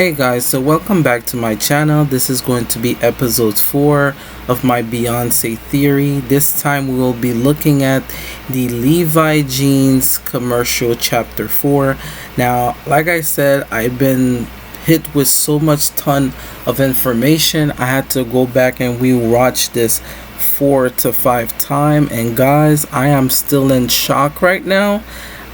Hey guys, so welcome back to my channel. This is going to be episode 4 of my Beyonce theory. This time we will be looking at the Levi's jeans commercial chapter 4. Now, like I said, I've been hit with so much ton of information. I had to go back and rewatch this 4 to 5 times, and guys, I am still in shock right now.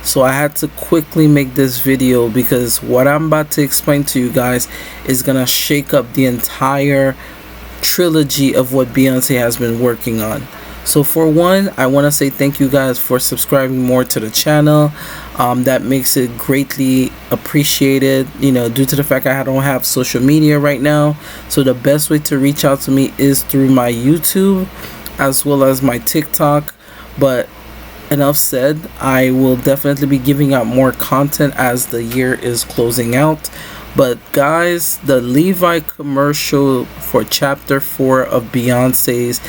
So I had to quickly make this video because what I'm about to explain to you guys is gonna shake up the entire trilogy of what Beyonce has been working on. So for one, I want to say thank you guys for subscribing more to the channel. That makes it greatly appreciated, you know, due to the fact I don't have social media right now. So the best way to reach out to me is through my YouTube as well as my TikTok. But enough said, I will definitely be giving out more content as the year is closing out. But guys, the Levi's commercial for chapter 4 of Beyonce's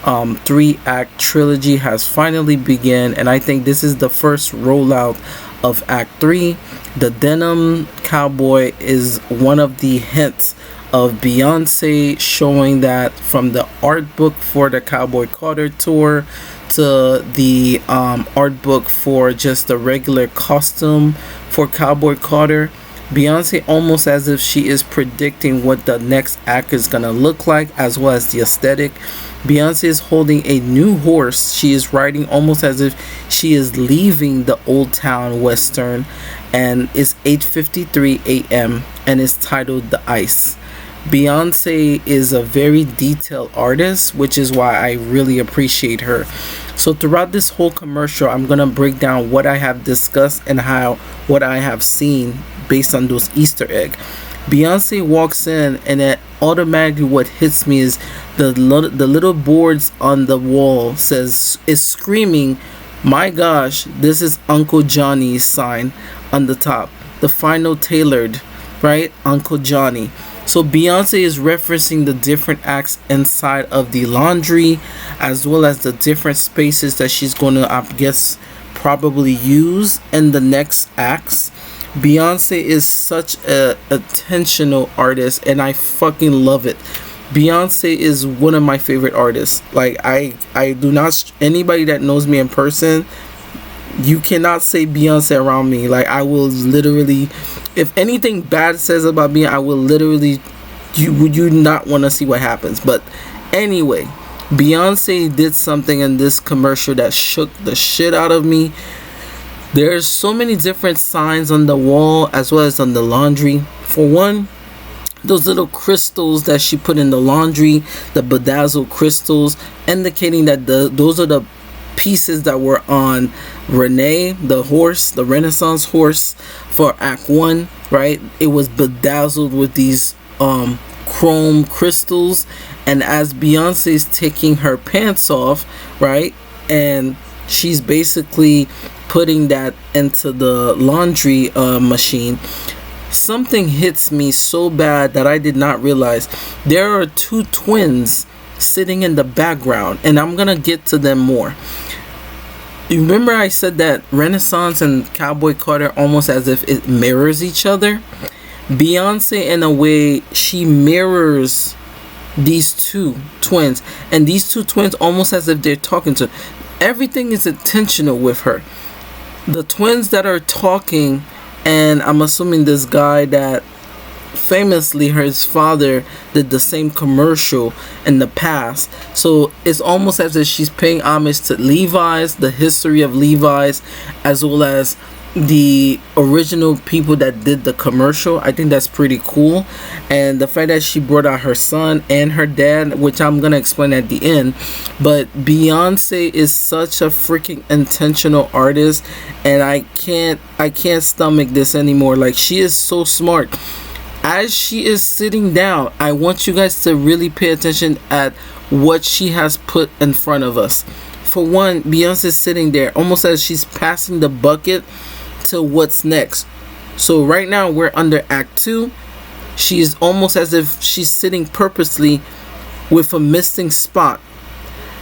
3-act trilogy has finally begun, and I think this is the first rollout of act 3. The denim cowboy is one of the hints of Beyonce showing that from the art book for the Cowboy Carter tour to the art book for just the regular costume for Cowboy Carter, Beyonce almost as if she is predicting what the next act is gonna look like, as well as the aesthetic. Beyonce is holding a new horse. She is riding almost as if she is leaving the Old Town Western, and it's 8:53 a.m. and it's titled The Ice. Beyonce is a very detailed artist, which is why I really appreciate her. So throughout this whole commercial, I'm gonna break down what I have discussed and what I have seen based on those Easter eggs. Beyonce walks in, and then automatically what hits me is the little boards on the wall is screaming, "My gosh, this is Uncle Johnny's sign" on the top. The final tailored, right? Uncle Johnny. So Beyonce is referencing the different acts inside of the laundry, as well as the different spaces that she's going to, I guess, probably use in the next acts. Beyonce is such a intentional artist, and I fucking love it. Beyonce is one of my favorite artists. Like I do not, anybody that knows me in person, you cannot say Beyonce around me. Like, I will literally, if anything bad says about me, I will literally, you not want to see what happens. But anyway, Beyonce did something in this commercial that shook the shit out of me. There's so many different signs on the wall as well as on the laundry. For one, those little crystals that she put in the laundry, the bedazzled crystals, indicating that those are the pieces that were on Renee, the horse, the Renaissance horse for Act 1, right? It was bedazzled with these chrome crystals, and as Beyonce is taking her pants off, right, and she's basically putting that into the laundry machine, something hits me so bad that I did not realize there are 2 twins sitting in the background, and I'm gonna get to them more. You remember I said that Renaissance and Cowboy Carter almost as if it mirrors each other? Beyonce, in a way, she mirrors these 2 twins, and these 2 twins almost as if they're talking to. Everything is intentional with her. The twins that are talking, and I'm assuming this guy that famously his father did the same commercial in the past, so it's almost as if she's paying homage to Levi's, the history of Levi's, as well as the original people that did the commercial. I think that's pretty cool, and the fact that she brought out her son and her dad, which I'm gonna explain at the end. But Beyonce is such a freaking intentional artist, and I can't stomach this anymore. Like, she is so smart. As she is sitting down, I want you guys to really pay attention at what she has put in front of us. For one, Beyonce is sitting there almost as she's passing the bucket to what's next. So right now we're under Act 2. She's almost as if she's sitting purposely with a missing spot.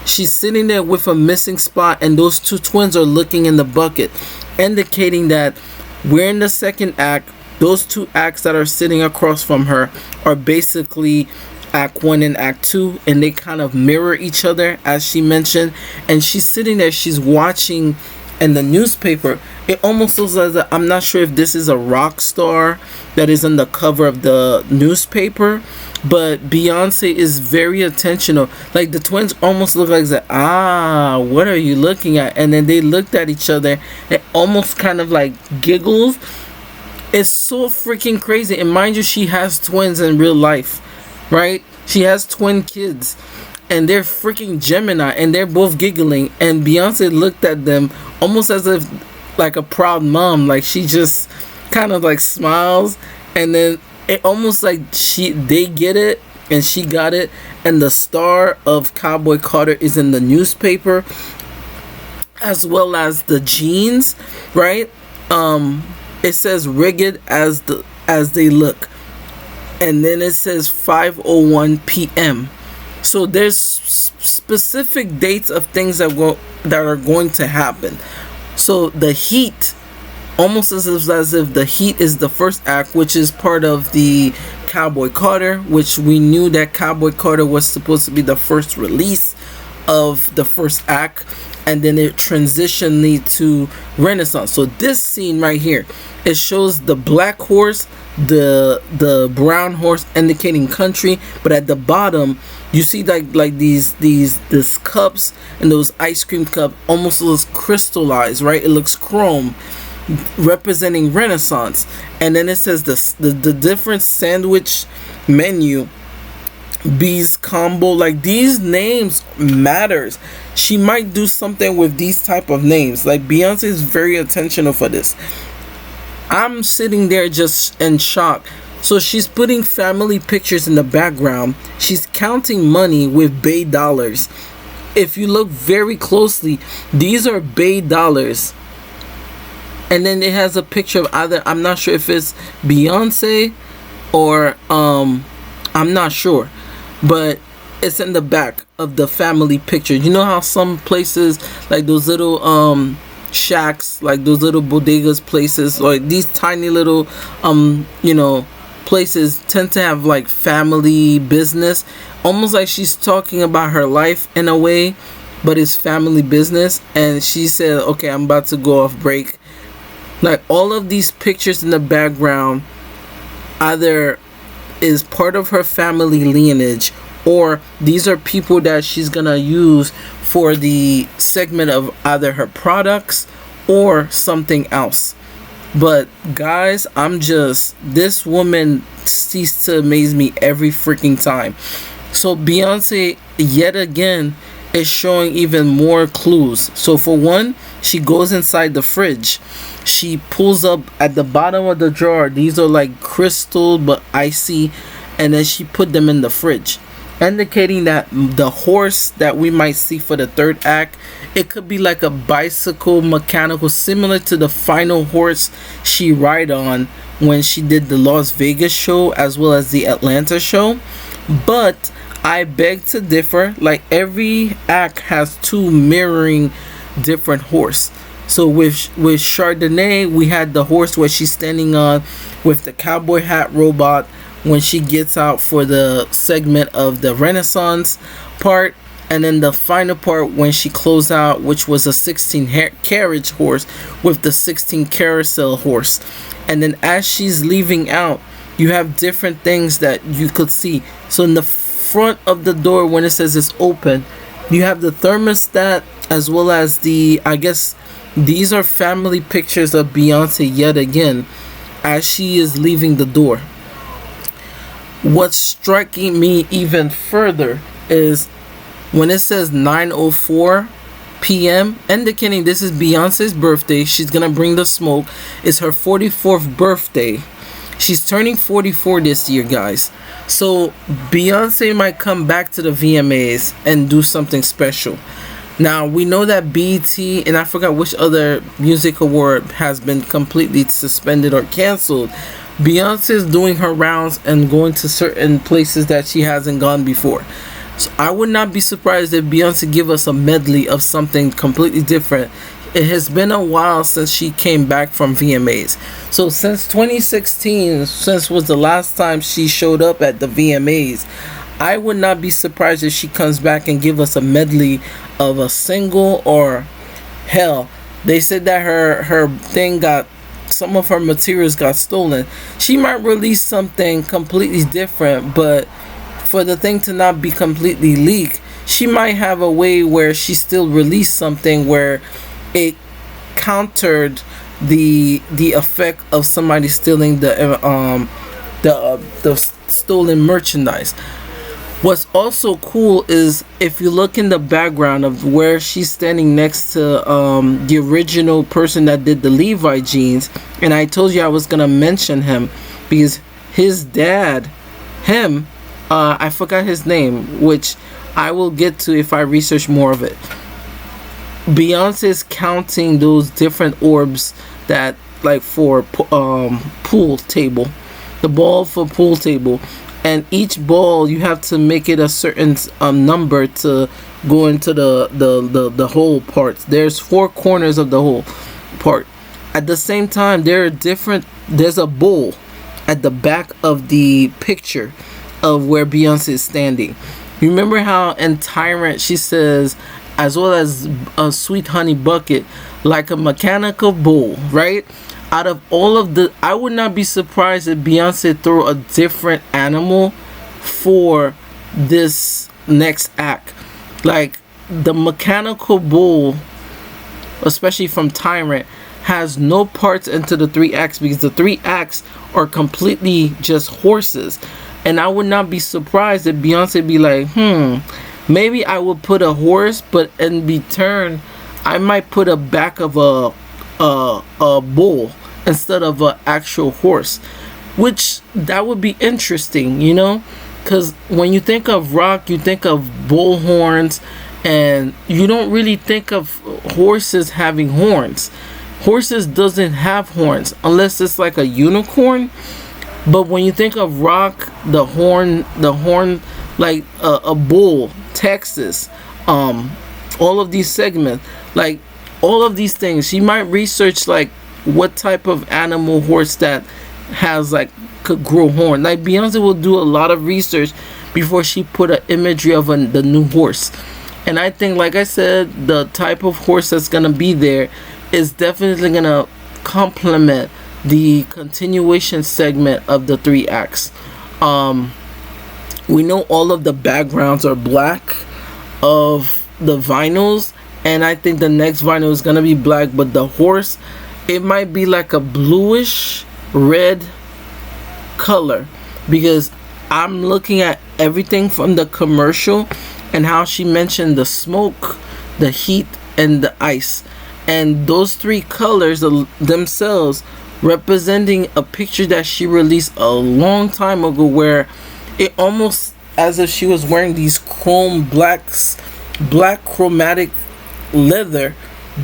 She's sitting there with a missing spot, and those 2 twins are looking in the bucket, indicating that we're in the second act. those two acts that are sitting across from her are basically act 1 and act 2, and they kind of mirror each other, as she mentioned. And she's sitting there, she's watching in the newspaper. It almost looks as if, I'm not sure if this is a rock star that is on the cover of the newspaper, but Beyonce is very attentional. Like, the twins almost look like that. Ah, what are you looking at? And then they looked at each other and almost kind of like giggled. It's so freaking crazy. And mind you, she has twins in real life, right? She has twin kids, and they're freaking Gemini, and they're both giggling. And Beyonce looked at them almost as if like a proud mom. Like, she just kind of like smiles, and then it almost like they get it and she got it. And the star of Cowboy Carter is in the newspaper, as well as the jeans, right? It says rigid as they look, and then it says 5:01 p.m. So there's specific dates of things that are going to happen. So the heat, almost as if the heat is the first act, which is part of the Cowboy Carter, which we knew that Cowboy Carter was supposed to be the first release of the first act, and then it transitioned to Renaissance. So this scene right here, it shows the black horse, the brown horse indicating country, but at the bottom you see like these cups, and those ice cream cup almost looks crystallized, right? It looks chrome, representing Renaissance. And then it says the different sandwich menu, B's combo. Like, these names matters. She might do something with these type of names. Like, Beyonce is very intentional for this. I'm sitting there just in shock. So she's putting family pictures in the background. She's counting money with Bay dollars. If you look very closely, these are Bay dollars. And then it has a picture of either, I'm not sure if it's Beyonce or I'm not sure, but it's in the back of the family picture. You know how some places, like those little shacks, like those little bodegas places, like these tiny little places tend to have like family business, almost like she's talking about her life in a way, but it's family business. And she said, okay, I'm about to go off break. Like, all of these pictures in the background either is part of her family lineage, or these are people that she's gonna use for the segment of either her products or something else. But guys, this woman ceases to amaze me every freaking time. So Beyonce yet again is showing even more clues. So for one, she goes inside the fridge. She pulls up at the bottom of the drawer. These are like crystal but icy, and then she put them in the fridge, indicating that the horse that we might see for the third act, it could be like a bicycle mechanical, similar to the final horse she ride on when she did the Las Vegas show as well as the Atlanta show. But I beg to differ. Like, every act has two mirroring different horse. So with Chardonnay, we had the horse where she's standing on with the cowboy hat robot when she gets out for the segment of the Renaissance part, and then the final part when she closed out, which was a 16 carriage horse with the 16 carousel horse. And then as she's leaving out, you have different things that you could see. So in the front of the door, when it says it's open, you have the thermostat, as well as the, I guess these are family pictures of Beyonce yet again as she is leaving the door. What's striking me even further is when it says 9:04 p.m., indicating this is Beyonce's birthday. She's gonna bring the smoke. It's her 44th birthday. She's turning 44 this year, guys. So Beyonce might come back to the VMAs and do something special. Now, we know that BET, and I forgot which other music award has been completely suspended or canceled. Beyonce is doing her rounds and going to certain places that she hasn't gone before. So I would not be surprised if Beyonce give us a medley of something completely different it has been a while since she came back from VMAs. So since 2016, since was the last time she showed up at the VMAs, I would not be surprised if she comes back and give us a medley of a single, or hell, they said that her thing got, some of her materials got stolen. She might release something completely different, but for the thing to not be completely leaked, she might have a way where she still released something where it countered the effect of somebody stealing the stolen merchandise. What's also cool is if you look in the background of where she's standing next to the original person that did the Levi jeans, and I told you I was gonna mention him because his dad, I forgot his name, which I will get to if I research more of it. Beyonce is counting those different orbs that, like, for pool table, the ball for pool table, and each ball you have to make it a certain number to go into the whole part. There's 4 corners of the whole part. At the same time, there's a bowl at the back of the picture of where Beyonce is standing. Remember how in Tyrant she says, as well as a sweet honey bucket, like a mechanical bowl, right? Out of all of the, I would not be surprised if Beyonce throw a different animal for this next act. Like the mechanical bowl, especially from Tyrant, has no parts into the 3 acts because the 3 acts are completely just horses. And I would not be surprised if Beyonce be like, maybe I will put a horse, but in return, I might put a back of a bull instead of an actual horse, which that would be interesting, you know, because when you think of rock, you think of bull horns, and you don't really think of horses having horns. Horses doesn't have horns unless it's like a unicorn. But when you think of rock, the horn, like a bull, Texas, all of these segments, like all of these things, she might research like what type of animal horse that has like could grow horn. Like Beyonce will do a lot of research before she put an imagery of the new horse. And I think, like I said, the type of horse that's gonna be there is definitely gonna complement the continuation segment of the 3 acts. We know all of the backgrounds are black of the vinyls, and I think the next vinyl is gonna be black, but the horse, it might be like a bluish red color, because I'm looking at everything from the commercial and how she mentioned the smoke, the heat, and the ice, and those 3 colors themselves representing a picture that she released a long time ago, where it almost as if she was wearing these black chromatic leather,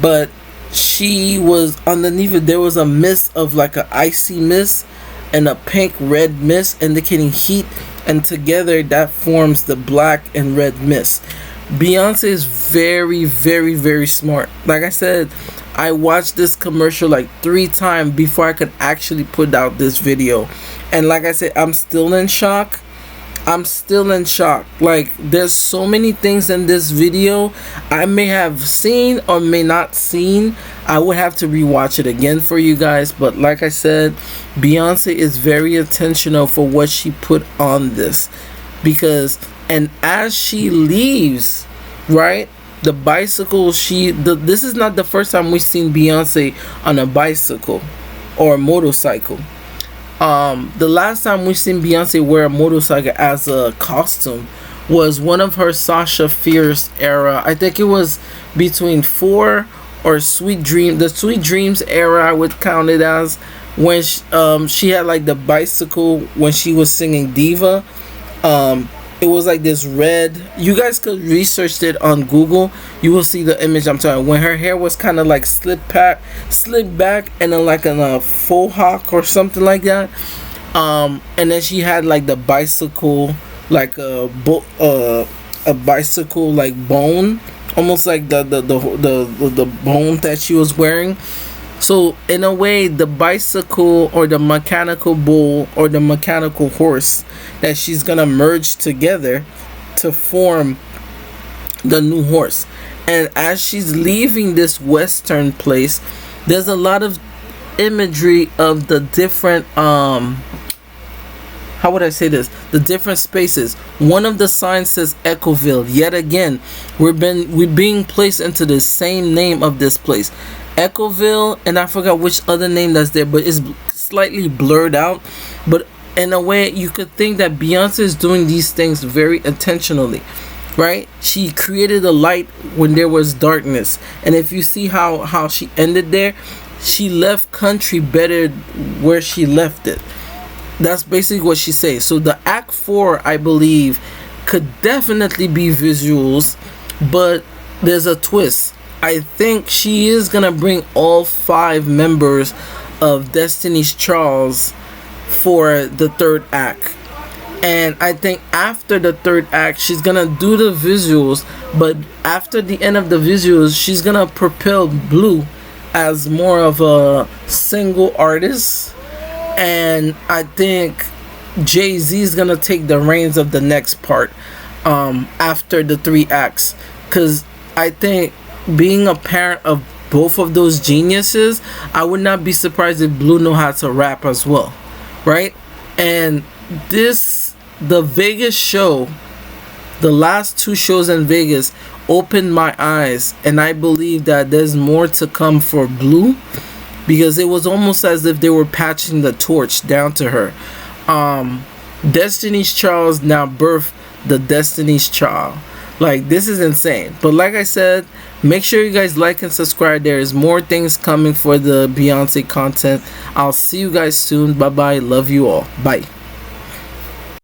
but she was underneath it, there was a mist of like an icy mist and a pink red mist indicating heat, and together that forms the black and red mist. Beyonce is very, very, very smart. Like I said, I watched this commercial like 3 times before I could actually put out this video, and like I said, I'm still in shock. Like, there's so many things in this video I may have seen or may not seen. I would have to rewatch it again for you guys, but like I said, Beyonce is very intentional for what she put on this, because and as she leaves, right, the bicycle, this is not the first time we've seen Beyonce on a bicycle or a motorcycle. The last time we've seen Beyonce wear a motorcycle as a costume was one of her Sasha Fierce era. I think it was between 4 or Sweet Dream, the Sweet Dreams era I would count it as, when she had like the bicycle when she was singing Diva. It was like this red, you guys could research it on Google, you will see the image I'm talking about, when her hair was kind of like slicked back and then like a faux hawk or something like that, and then she had like the bicycle, like a bicycle like bone almost like the bone that she was wearing. So in a way, the bicycle or the mechanical bull or the mechanical horse that she's gonna merge together to form the new horse. And as she's leaving this western place, there's a lot of imagery of the different how would I say this? The different spaces. One of the signs says Echoville. Yet again, we're being placed into the same name of this place. Echoville, and I forgot which other name that's there, but it's slightly blurred out. But in a way, you could think that Beyonce is doing these things very intentionally, right? She created a light when there was darkness. And if you see how she ended there, she left country better where she left it. That's basically what she says. So the act 4, I believe, could definitely be visuals, but there's a twist. I think she is gonna bring all 5 members of Destiny's Child for the 3rd act. And I think after the 3rd act, she's gonna do the visuals, but after the end of the visuals, she's gonna propel Blue as more of a single artist. And I think Jay-Z is gonna take the reins of the next part after the 3 acts, because I think being a parent of both of those geniuses, I would not be surprised if Blue know how to rap as well, right? And the Vegas show, the last 2 shows in Vegas opened my eyes, and I believe that there's more to come for Blue, because it was almost as if they were patching the torch down to her. Destiny's Child now birthed the Destiny's Child. Like, this is insane. But like I said, make sure you guys like and subscribe. There is more things coming for the Beyonce content. I'll see you guys soon. Bye bye. Love you all. Bye.